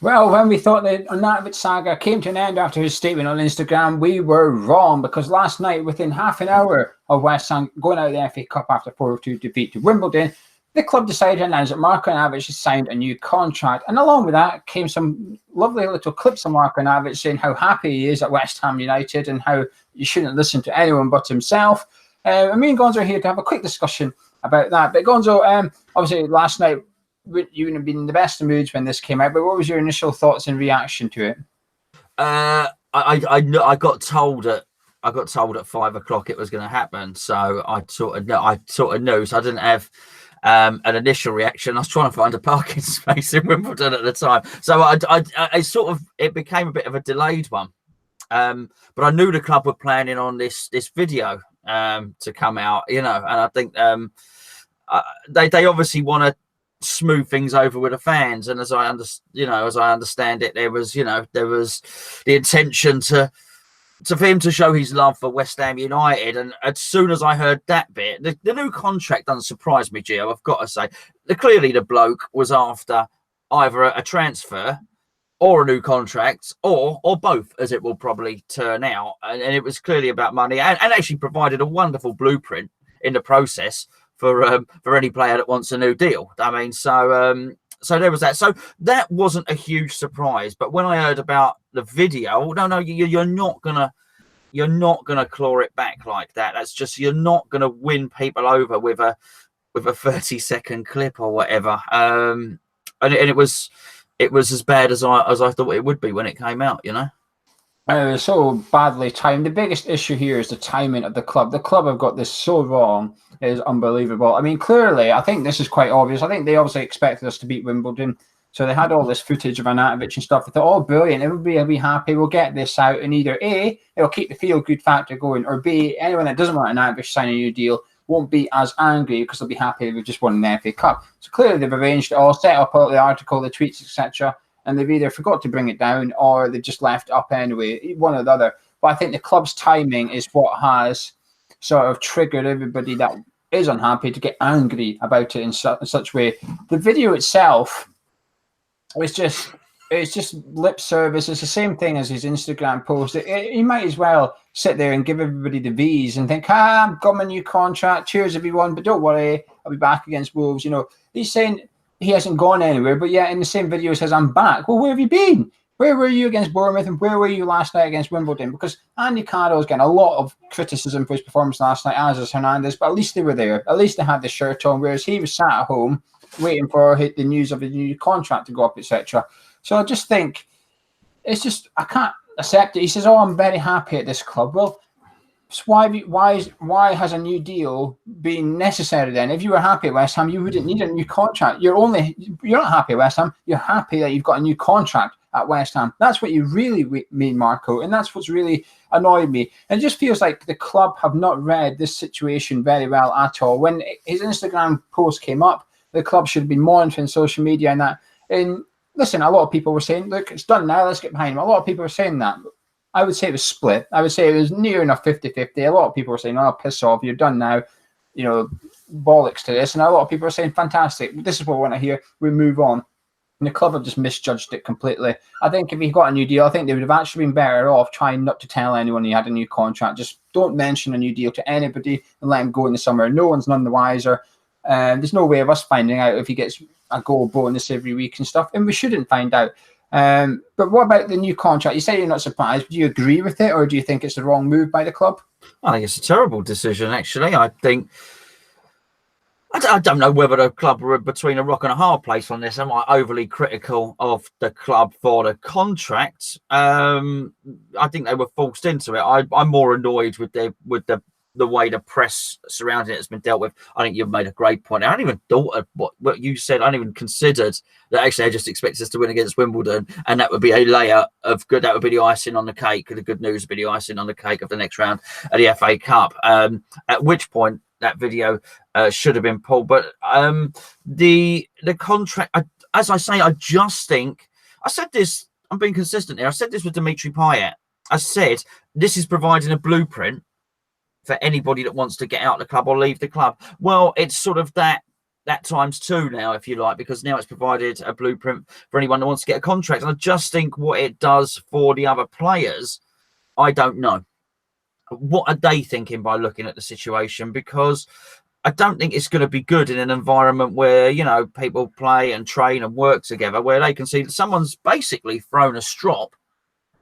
Well, when we thought the Arnautovic saga came to an end after his statement on Instagram, we were wrong, because last night, within half an hour of West Ham going out of the FA Cup after 4-2 defeat to Wimbledon, the club decided to announce that Marko Arnautovic has signed a new contract. And along with that came some lovely little clips of Marko Arnautovic saying how happy he is at West Ham United and how you shouldn't listen to anyone but himself. And me and Gonzo are here to have a quick discussion about that. But Gonzo, obviously last night, you wouldn't have been in the best of moods when this came out, but what was your initial thoughts and reaction to it? I got told at 5 o'clock it was going to happen, so I sort of knew. So I didn't have an initial reaction. I was trying to find a parking space in Wimbledon at the time, so it became a bit of a delayed one. But I knew the club were planning on this video to come out, and I think they obviously want to smooth things over with the fans, and as I understand it, there was the intention for him to show his love for West Ham United. And as soon as I heard that bit, the new contract doesn't surprise me, Gio. I've got to say, clearly the bloke was after either a transfer or a new contract, or both, as it will probably turn out. And it was clearly about money, and actually provided a wonderful blueprint in the process for any player that wants a new deal. I mean, so there was that. So that wasn't a huge surprise. But when I heard about the video, no, you're not gonna claw it back like that. That's just, you're not gonna win people over with a 30-second clip or whatever. And it was as bad as I thought it would be when it came out. It was so badly timed. The biggest issue here is the timing of the club. The club have got this so wrong. It is unbelievable. I mean, clearly, I think this is quite obvious. I think they obviously expected us to beat Wimbledon. So they had all this footage of Arnautovic and stuff. They thought, oh, brilliant. Everybody will be happy. We'll get this out. And either A, it'll keep the feel-good factor going, or B, anyone that doesn't want Arnautovic to sign a new deal won't be as angry because they'll be happy we've just won the FA Cup. So clearly they've arranged it all, set up all the article, the tweets, etc., and they've either forgot to bring it down or they've just left it up anyway, one or the other. But I think the club's timing is what has sort of triggered everybody that is unhappy to get angry about it in such way. The video itself it's just lip service. It's the same thing as his Instagram post. He might as well sit there and give everybody the V's and think, I've got my new contract. Cheers, everyone. But don't worry, I'll be back against Wolves. He's saying he hasn't gone anywhere, but yet in the same video he says, I'm back. Well, where have you been? Where were you against Bournemouth, and where were you last night against Wimbledon? Because Andy Carroll's getting a lot of criticism for his performance last night, as is Hernandez, but at least they were there. At least they had the shirt on, whereas he was sat at home waiting for the news of his new contract to go up, etc. So I just think it's just, I can't accept it. He says, I'm very happy at this club. Well, so why has a new deal been necessary then? If you were happy at West Ham, you wouldn't need a new contract. You're not happy at West Ham. You're happy that you've got a new contract at West Ham. That's what you really mean, Marco, and that's what's really annoyed me. And it just feels like the club have not read this situation very well at all. When his Instagram post came up, the club should have been monitoring social media and that. And listen, a lot of people were saying, look, it's done now, let's get behind him. A lot of people were saying that. I would say it was split. I would say it was near enough 50-50. A lot of people were saying, piss off, you're done now. Bollocks to this. And a lot of people are saying, fantastic, this is what we want to hear, we move on. And the club have just misjudged it completely. I think if he got a new deal, I think they would have actually been better off trying not to tell anyone he had a new contract. Just don't mention a new deal to anybody and let him go in the summer. No one's none the wiser. There's no way of us finding out if he gets a goal bonus every week and stuff, and we shouldn't find out. But what about the new contract? You say you're not surprised. Do you agree with it, or do you think it's the wrong move by the club? I think it's a terrible decision, actually. I don't know whether the club were between a rock and a hard place on this. Am I overly critical of the club for the contract? I think they were forced into it. I'm more annoyed with the way the press surrounding it has been dealt with. I think you've made a great point. I hadn't even thought of what you said. I hadn't even considered that actually I just expect us to win against Wimbledon, and that would be a layer of good. That would be the icing on the cake. The good news would be the icing on the cake of the next round of the FA Cup. At which point that video should have been pulled. But the contract, as I say, I just think, I said this, I'm being consistent here. I said this with Dimitri Payet. I said, this is providing a blueprint for anybody that wants to get out of the club or leave the club. Well, it's sort of that that times two now, if you like, because now it's provided a blueprint for anyone that wants to get a contract. And I just think what it does for the other players, I don't know. What are they thinking by looking at the situation? Because I don't think it's going to be good in an environment where, you know, people play and train and work together, where they can see that someone's basically thrown a strop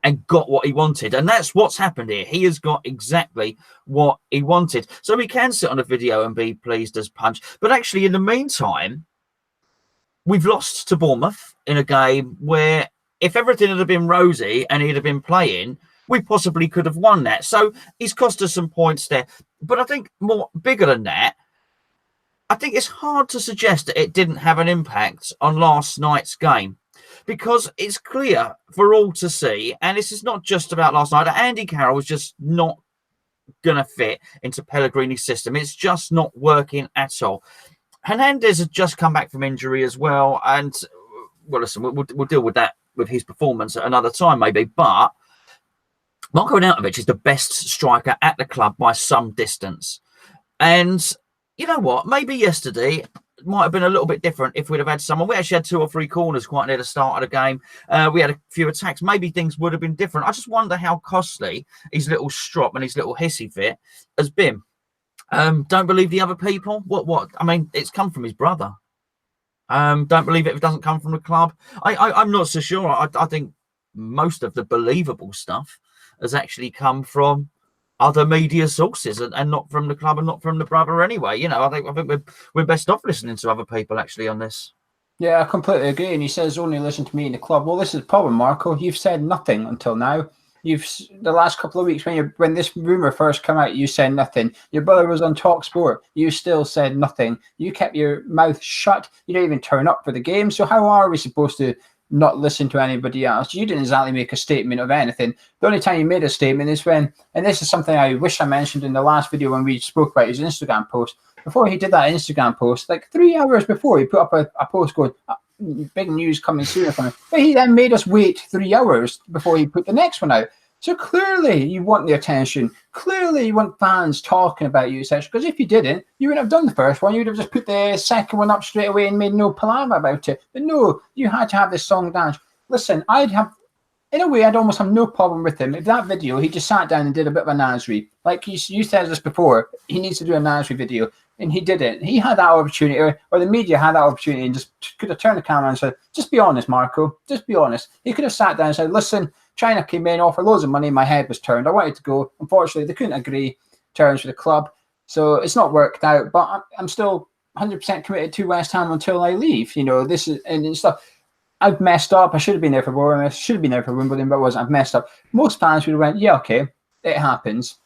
and got what he wanted. And that's what's happened here. He has got exactly what he wanted. So he can sit on a video and be pleased as punch. But actually, in the meantime, we've lost to Bournemouth in a game where if everything had been rosy and he'd have been playing, we possibly could have won that. So he's cost us some points there. But I think bigger than that, I think it's hard to suggest that it didn't have an impact on last night's game. Because it's clear for all to see, and this is not just about last night, Andy Carroll was just not going to fit into Pellegrini's system. It's just not working at all. Hernandez had just come back from injury as well. And, well, listen, we'll deal with that, with his performance at another time maybe. But Marko Arnautovic is the best striker at the club by some distance. And you know what? Maybe yesterday might have been a little bit different if we'd have had someone. We actually had 2 or 3 corners quite near the start of the game. We had a few attacks. Maybe things would have been different. I just wonder how costly his little strop and his little hissy fit has been. Don't believe the other people. What? I mean, it's come from his brother. Don't believe it if it doesn't come from the club. I'm not so sure. I think most of the believable stuff has actually come from other media sources and not from the club and not from the brother anyway. You know, I think we're best off listening to other people actually on this. Yeah, I completely agree. And he says only listen to me in the club. Well, this is the problem, Marco. You've said nothing until now. The last couple of weeks when this rumor first came out, you said nothing. Your brother was on TalkSport. You still said nothing. You kept your mouth shut. You didn't even turn up for the game. So how are we supposed to not listen to anybody else? You didn't exactly make a statement of anything. The only time you made a statement is when, and this is something I wish I mentioned in the last video when we spoke about his Instagram post. Before he did that Instagram post, like 3 hours before, he put up a post going, big news coming soon. But he then made us wait 3 hours before he put the next one out. So clearly you want the attention. Clearly you want fans talking about you, etc. Because if you didn't, you wouldn't have done the first one. You would have just put the second one up straight away and made no palaver about it. But no, you had to have this song dance. Listen, in a way, I'd almost have no problem with him. If that video, he just sat down and did a bit of a Nasri. Like you said this before, he needs to do a Nasri video. And he didn't. He had that opportunity, or the media had that opportunity and just could have turned the camera and said, just be honest, Marco. Just be honest. He could have sat down and said, listen, China came in, offered loads of money. My head was turned. I wanted to go. Unfortunately, they couldn't agree terms for the club. So it's not worked out. But I'm still 100% committed to West Ham until I leave. You know, this is and stuff. I've messed up. I should have been there for Bournemouth. Should have been there for Wimbledon, but I wasn't. I've messed up. Most fans would have went, yeah, okay, it happens.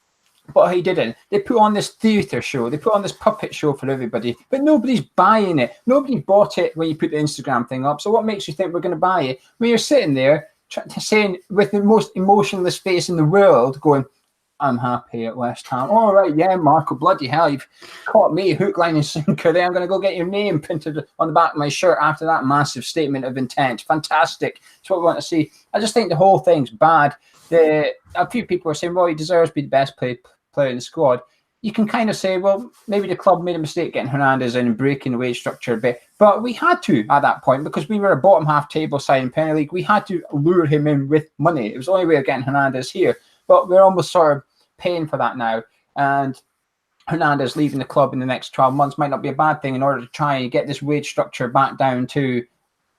But he didn't. They put on this theatre show. They put on this puppet show for everybody. But nobody's buying it. Nobody bought it when you put the Instagram thing up. So what makes you think we're going to buy it? When you're sitting there saying with the most emotionless face in the world going, I'm happy at West Ham. All right, yeah, Marco, bloody hell, you've caught me hook, line and sinker there. I'm going to go get your name printed on the back of my shirt after that massive statement of intent. Fantastic. That's what we want to see. I just think the whole thing's bad. A few people are saying, well, he deserves to be the best player in the squad. You can kind of say, well, maybe the club made a mistake getting Hernandez in and breaking the wage structure a bit. But we had to at that point because we were a bottom half table side in Premier League. We had to lure him in with money. It was the only way of getting Hernandez here. But we're almost sort of paying for that now. And Hernandez leaving the club in the next 12 months might not be a bad thing in order to try and get this wage structure back down to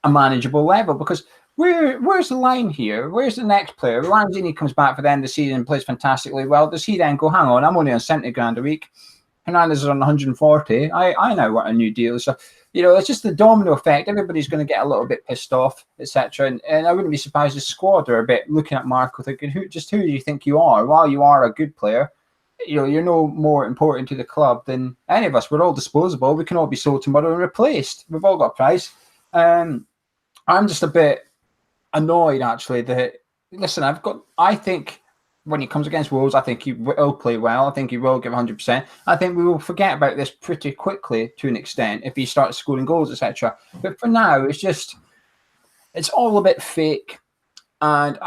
a manageable level. Because where's the line here? Where's the next player? Lanzini comes back for the end of the season and plays fantastically well. Does he then go, hang on, I'm only on 70 grand a week. Hernandez is on 140. I now want a new deal. So, you know, it's just the domino effect. Everybody's going to get a little bit pissed off, etc. And I wouldn't be surprised if the squad are a bit looking at Marco thinking, who do you think you are? While you are a good player, you know, you're no more important to the club than any of us. We're all disposable. We can all be sold tomorrow and replaced. We've all got a price. I'm just a bit annoyed actually that, listen, I think when he comes against Wolves, I think he will play well. I think he will give 100%. I think we will forget about this pretty quickly to an extent if he starts scoring goals, etc. But for now, it's all a bit fake. And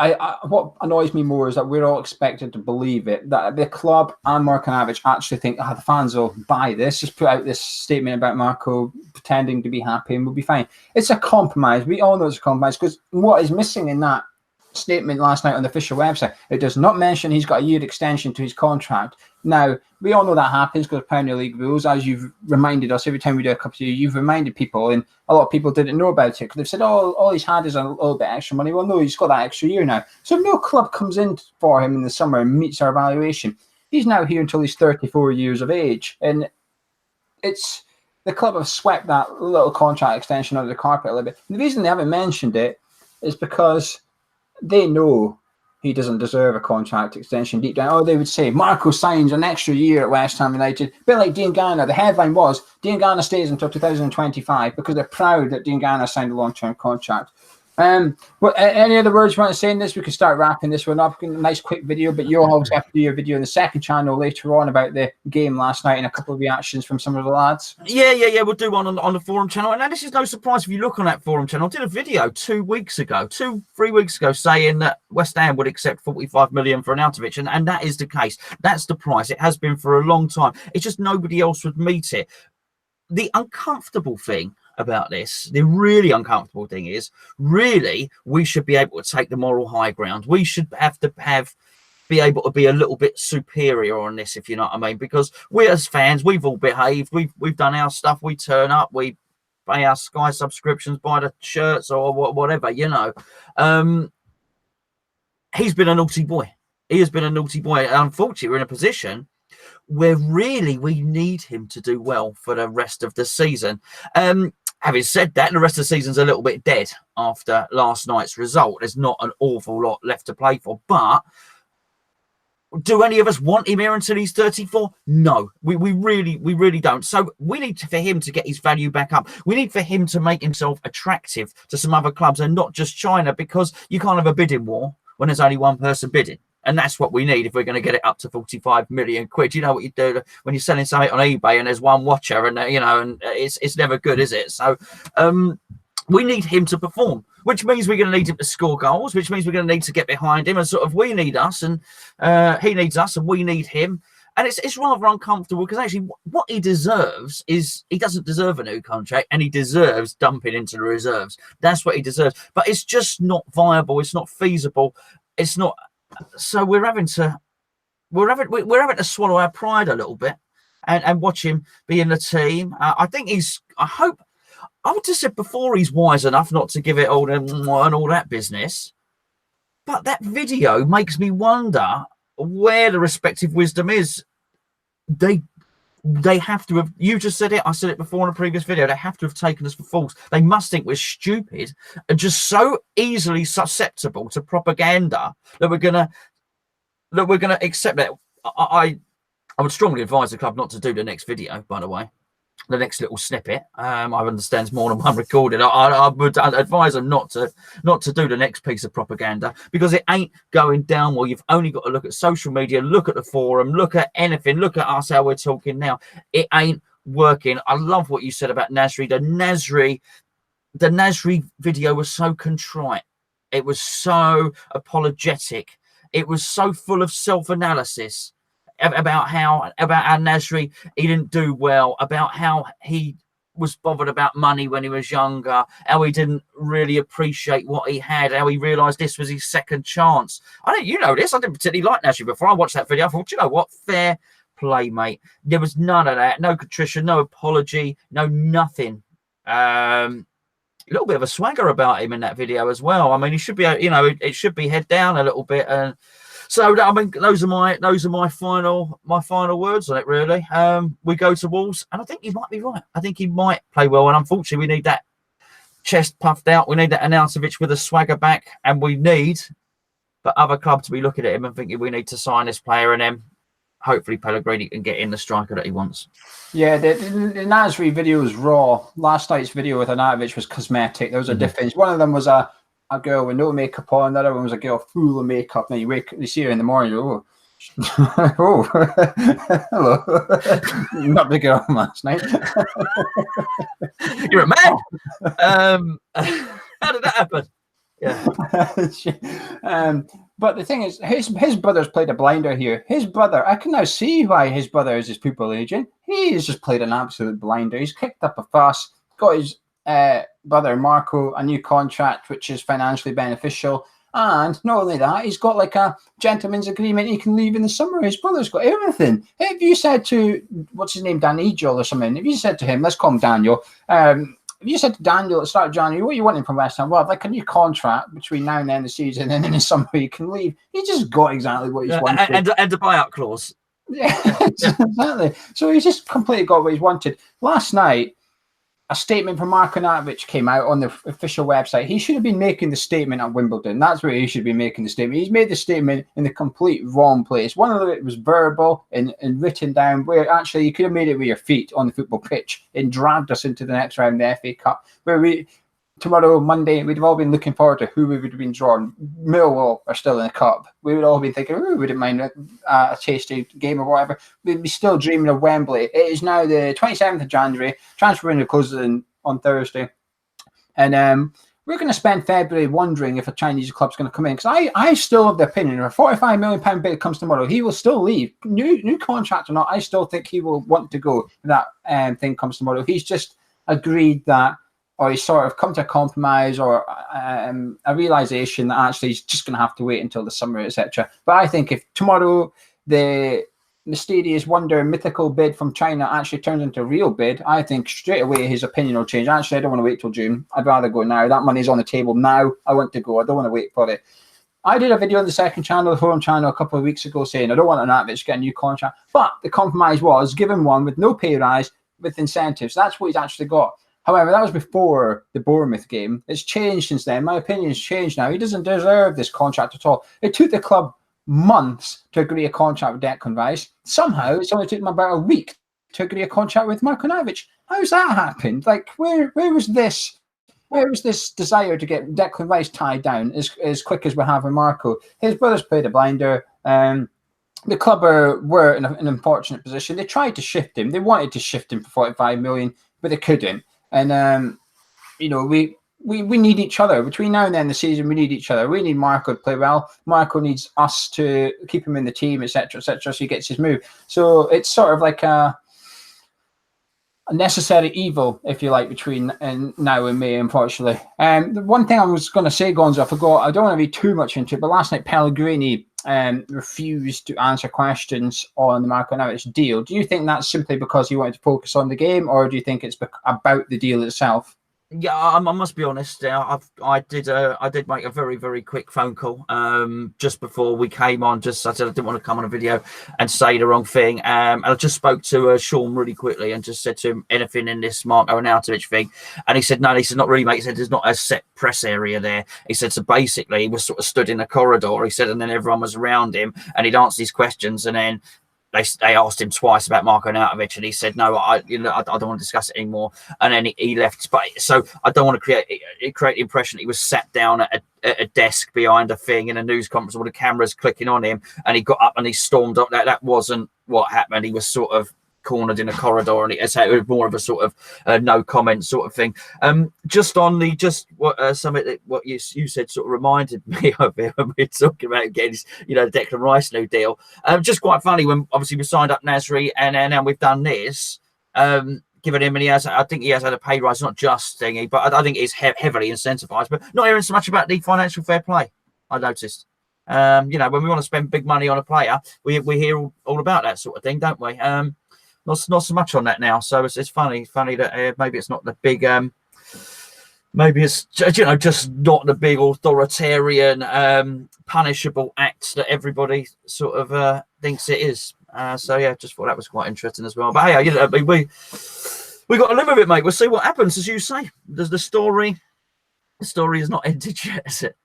what annoys me more is that we're all expected to believe it, that the club and Marko Arnautovic actually think, the fans will buy this. Just put out this statement about Marko pretending to be happy and we'll be fine. It's a compromise. We all know it's a compromise, because what is missing in that statement last night on the official website, it does not mention he's got a year extension to his contract. Now, we all know that happens because of Premier League rules, as you've reminded us every time we do a cup of tea. You've reminded people, and a lot of people didn't know about it because they've said, all he's had is a little bit extra money. Well, no, he's got that extra year now. So no club comes in for him in the summer and meets our evaluation. He's now here until he's 34 years of age. And it's the club have swept that little contract extension under the carpet a little bit. And the reason they haven't mentioned it is because they know he doesn't deserve a contract extension deep down. They would say Marko signs an extra year at West Ham United. A bit like Diangana. The headline was Diangana stays until 2025 because they're proud that Diangana signed a long-term contract. But any other words you want to say in this? We can start wrapping this one up. A nice quick video, but you'll always have to do your video in the second channel later on about the game last night and a couple of reactions from some of the lads. Yeah. We'll do one on the forum channel. And now this is no surprise if you look on that forum channel. I did a video 3 weeks ago, saying that West Ham would accept 45 million for Arnautovic, and that is the case. That's the price. It has been for a long time. It's just nobody else would meet it. The uncomfortable thing about this, the really uncomfortable thing is, really, we should be able to take the moral high ground. We should be able to be a little bit superior on this, if you know what I mean, because we as fans, we've all behaved, we've done our stuff, we turn up, we pay our Sky subscriptions, buy the shirts or whatever, you know. He's been a naughty boy. He has been a naughty boy. Unfortunately, we're in a position where really we need him to do well for the rest of the season. Having said that, the rest of the season's a little bit dead after last night's result. There's not an awful lot left to play for. But do any of us want him here until he's 34? No, we really don't. So we need for him to get his value back up. We need for him to make himself attractive to some other clubs and not just China, because you can't have a bidding war when there's only one person bidding. And that's what we need if we're going to get it up to 45 million quid. You know what you do when you're selling something on eBay and there's one watcher, and and it's never good, is it? So we need him to perform, which means we're going to need him to score goals, which means we're going to need to get behind him, and sort of we need us, and he needs us, and we need him. And it's rather uncomfortable, because actually what he deserves is, he doesn't deserve a new contract, and he deserves dumping into the reserves. That's what he deserves. But it's just not viable. It's not feasible. It's not. So we're having to swallow our pride a little bit and watch him be in the team. I would have said before, he's wise enough not to give it all and all that business. But that video makes me wonder where the respective wisdom is. They have to have, you just said it, I said it before in a previous video, they have to have taken us for fools. They must think we're stupid and just so easily susceptible to propaganda that we're gonna accept that. I would strongly advise the club not to do the next video, by the way. The next little snippet. I understand it's more than one recorded. I would advise them not to do the next piece of propaganda, because it ain't going down well. You've only got to look at social media, look at the forum, look at anything, look at us, how we're talking now. It ain't working. I love what you said about Nasri. The Nasri video was so contrite. It was so apologetic. It was so full of self-analysis about how Nasri, he didn't do well, about how he was bothered about money when he was younger, how he didn't really appreciate what he had, how he realised this was his second chance. I didn't particularly like Nasri before I watched that video. I thought, you know what, fair play, mate. There was none of that, no contrition, no apology, no nothing. A little bit of a swagger about him in that video as well. I mean, he should be, it should be head down a little bit. And so, I mean, those are my final words on it, really. We go to Wolves, and I think he might be right. I think he might play well, and unfortunately, we need that chest puffed out. We need that Arnautovic with a swagger back, and we need for other clubs to be looking at him and thinking we need to sign this player, and then hopefully Pellegrini can get in the striker that he wants. Yeah, the Nasri video was raw. Last night's video with Arnautovic was cosmetic. There was a difference. One of them was a girl with no makeup on. The other one was a girl full of makeup. Now you see her in the morning, oh, hello. Not the girl from last night. You're a man. How did that happen? Yeah. But the thing is, his brother's played a blinder here. His brother, I can now see why his brother is his pupil agent. He has just played an absolute blinder. He's kicked up a fuss, got his brother Marko a new contract, which is financially beneficial. And not only that, he's got like a gentleman's agreement. He can leave in the summer. His brother's got everything. If you said to, what's his name, Daniel or something, if you said to him, let's call him Daniel, if you said to Daniel at the start of January, what are you wanting from West Ham? Well, I'd like a new contract between now and the end of the season, and in the summer you can leave. He just got exactly what he's wanted. And a buyout clause. Yeah, exactly. So he's just completely got what he's wanted. Last night, a statement from Marko Arnautovic came out on the official website. He should have been making the statement at Wimbledon. That's where he should be making the statement. He's made the statement in the complete wrong place. One of it was verbal and written down, where actually you could have made it with your feet on the football pitch and dragged us into the next round of the FA Cup, where tomorrow, Monday, we'd have all been looking forward to who we would have been drawn. Millwall are still in the cup. We would all be thinking, we wouldn't mind a tasty game or whatever. We'd be still dreaming of Wembley. It is now the 27th of January. Transfer window closes on Thursday. And we're going to spend February wondering if a Chinese club's going to come in. Because I still have the opinion, if a £45 million bid comes tomorrow, he will still leave. New contract or not, I still think he will want to go if that thing comes tomorrow. He's just agreed that, or he's sort of come to a compromise or a realization that actually he's just going to have to wait until the summer, etc. But I think if tomorrow the mysterious, wonder, mythical bid from China actually turns into a real bid, I think straight away his opinion will change. Actually, I don't want to wait till June. I'd rather go now. That money's on the table now. I want to go. I don't want to wait for it. I did a video on the second channel, the forum channel, a couple of weeks ago saying I don't want Arnautovic to get a new contract. But the compromise was give him one with no pay rise, with incentives. That's what he's actually got. However, that was before the Bournemouth game. It's changed since then. My opinion has changed now. He doesn't deserve this contract at all. It took the club months to agree a contract with Declan Rice. Somehow, it's only took them about a week to agree a contract with Marko Arnautovic. How's that happened? Like, where was this? Where was this desire to get Declan Rice tied down as quick as we have with Marko? His brother's played a blinder. The club were in an unfortunate position. They tried to shift him. They wanted to shift him for 45 million, but they couldn't. And, we need each other. Between now and the end of the season, we need each other. We need Marko to play well. Marko needs us to keep him in the team, etc., so he gets his move. So it's sort of like a necessary evil, if you like, between now and May, unfortunately. The one thing I was going to say, Gonzo, I forgot. I don't want to be too much into it, but last night Pellegrini refused to answer questions on the Marko Arnautovic deal. Do you think that's simply because he wanted to focus on the game, or do you think it's about the deal itself? Yeah, I must be honest. I did make a very, very quick phone call just before we came on. I said I didn't want to come on a video and say the wrong thing. And I just spoke to Sean really quickly and just said to him, anything in this Marko Arnautovic thing? And he said, no. He said, not really, mate. He said, there's not a set press area there. He said, so basically, he was sort of stood in a corridor. He said, and then everyone was around him, and he'd answer these questions, and then they asked him twice about Marko Arnautovic, and he said, no, I don't want to discuss it anymore. And then he left. But so I don't want to create the impression that he was sat down at a desk behind a thing in a news conference with the cameras clicking on him, and he got up and he stormed up. That wasn't what happened. He was sort of cornered in a corridor, and it was more of a sort of no comment sort of thing. Just on what you said sort of reminded me of it when we were talking about getting this, the Declan Rice new deal. Just quite funny when obviously we signed up Nasri and now we've done this. Given him, and I think he has had a pay rise, not just thingy, but I think it's heavily incentivized. But not hearing so much about the financial fair play, I noticed. When we want to spend big money on a player, we hear all about that sort of thing, don't we? Not so much on that now. So it's funny that maybe it's not the big, maybe it's just not the big authoritarian, punishable acts that everybody sort of thinks it is. So yeah, just thought that was quite interesting as well. But hey, we got to live with it, mate. We'll see what happens, as you say. The story is not ended yet, is it?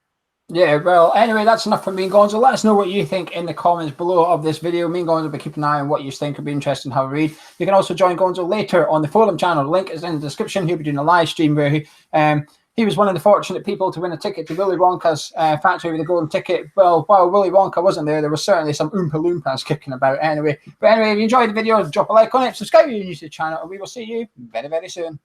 Yeah, well, anyway, that's enough from me and Gonzo. Let us know what you think in the comments below of this video. Me and Gonzo will be keeping an eye on what you think. It'll be interesting to have a read. You can also join Gonzo later on the forum channel. The link is in the description. He'll be doing a live stream where he was one of the fortunate people to win a ticket to Willy Wonka's factory with a golden ticket. Well, while Willy Wonka wasn't there was certainly some Oompa Loompas kicking about anyway. But anyway, if you enjoyed the video, drop a like on it, subscribe if you're new to the channel, and we will see you very, very soon.